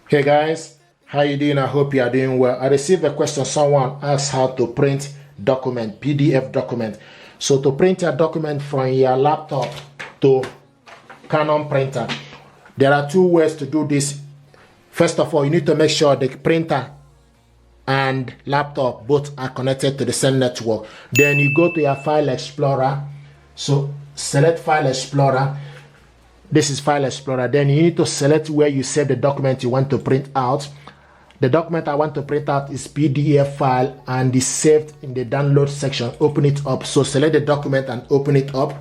Hey guys, how you doing? I hope you are doing well. I received a question. Someone asked how to print document, PDF document. So to print a document from your laptop to Canon printer, there are two ways to do this. First of all, you need to make sure the printer and laptop both are connected to the same network. Then you go to your File Explorer. So select File Explorer. This is File Explorer. Then you need to select where you save the document you want to print out. The document I want to print out is PDF file and is saved in the download section. Open it up. So select the document and open it up.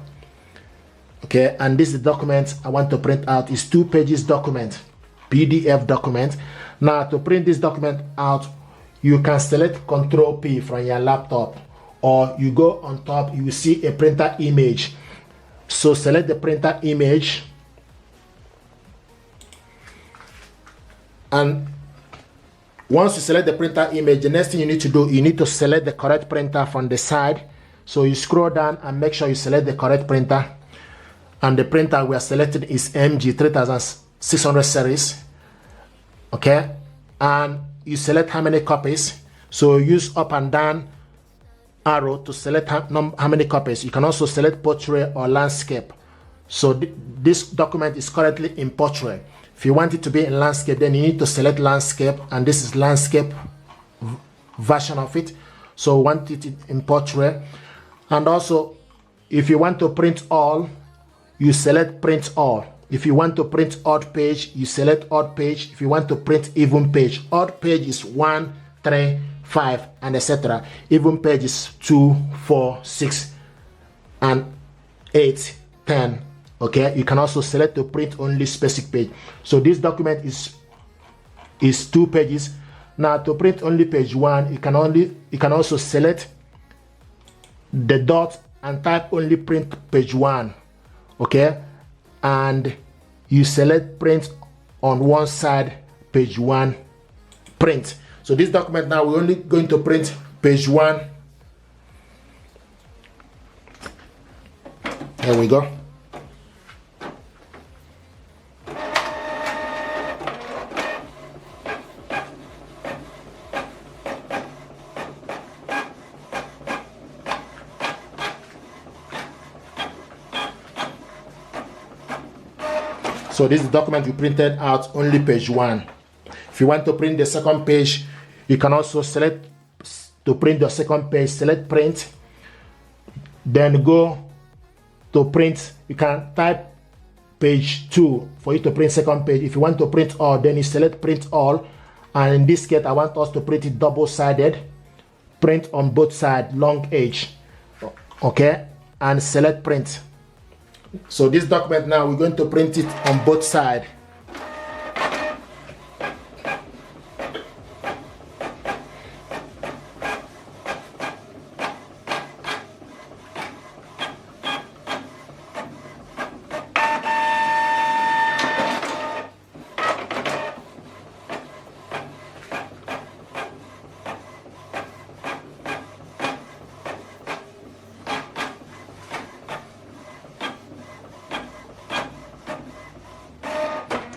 Okay, and this is the document I want to print out. It's 2 pages document, PDF document. Now to print this document out, you can select Ctrl P from your laptop, or you go on top, you will see a printer image. So select the printer image. And once you select the printer image, the next thing you need to do, you need to select the correct printer from the side. So you scroll down and make sure you select the correct printer. And the printer we are selecting is MG 3600 series. Okay. And you select how many copies. So use up and down arrow to select how many copies. You can also select portrait or landscape. So this document is currently in portrait. If you want it to be in landscape, then you need to select landscape, and this is landscape version of it. So want it in portrait. And also, if you want to print all, you select print all. If you want to print odd page, you select odd page. If you want to print even page, odd page is 1, 3, 5, and etc. Even page is 2, 4, 6, and 8, 10. Okay, you can also select to print only specific page. So this document is 2 pages. Now to print only page 1, you can also select the dot and type only print page 1. Okay, and you select print on one side, page 1, print. So this document now we're only going to print page 1. There we go. So this is the document we printed out, only page 1. If you want to print the second page, you can also select to print the second page, select print, then go to print. You can type page 2 for you to print second page. If you want to print all, then you select print all. And in this case, I want us to print it double-sided, print on both sides, long edge. Okay, and select print. So this document now, we're going to print it on both sides.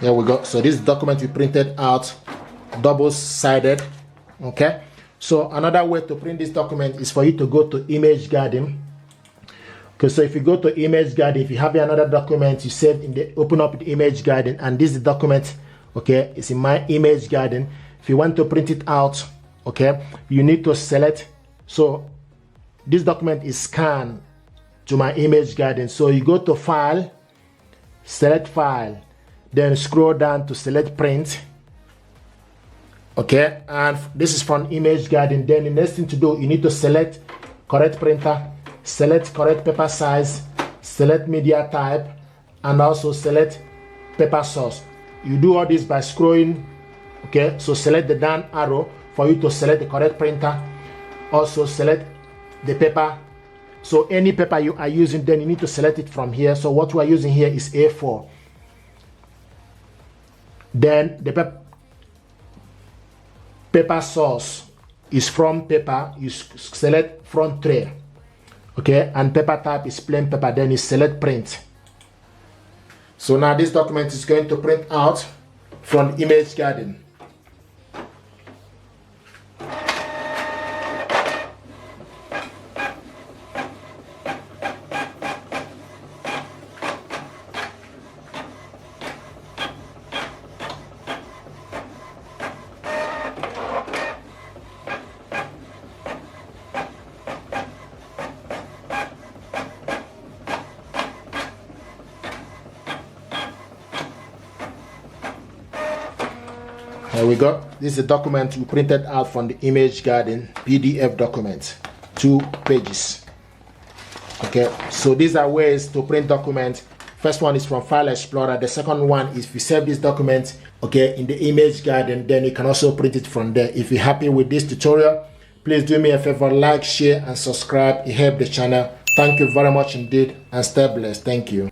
There we go. So this document we printed out double-sided. Okay. So another way to print this document is for you to go to Image Garden. Okay. So if you go to Image Garden, if you have another document you saved in the, open up the Image Garden, and this is the document. Okay, it's in my Image Garden. If you want to print it out, okay, you need to select. So this document is scanned to my Image Garden. So you go to File, select File. Then scroll down to select print. Okay, and this is from Image Garden. Then the next thing to do, you need to select correct printer, select correct paper size, select media type, and also select paper source. You do all this by scrolling. Okay, so select the down arrow for you to select the correct printer. Also select the paper. So any paper you are using, then you need to select it from here. So what we are using here is A4. Then the paper source is from paper. You select front tray. Okay, and paper type is plain paper. Then you select print. So now this document is going to print out from Image Garden. There we go. This is a document we printed out from the image garden PDF document, 2 pages. Okay, so these are ways to print documents. First one is from File Explorer. The second one is if you save this document, okay, in the image garden, then you can also print it from there. If you're happy with this tutorial, please do me a favor, like, share, and subscribe. It helps the channel. Thank you very much indeed, and stay blessed. Thank you.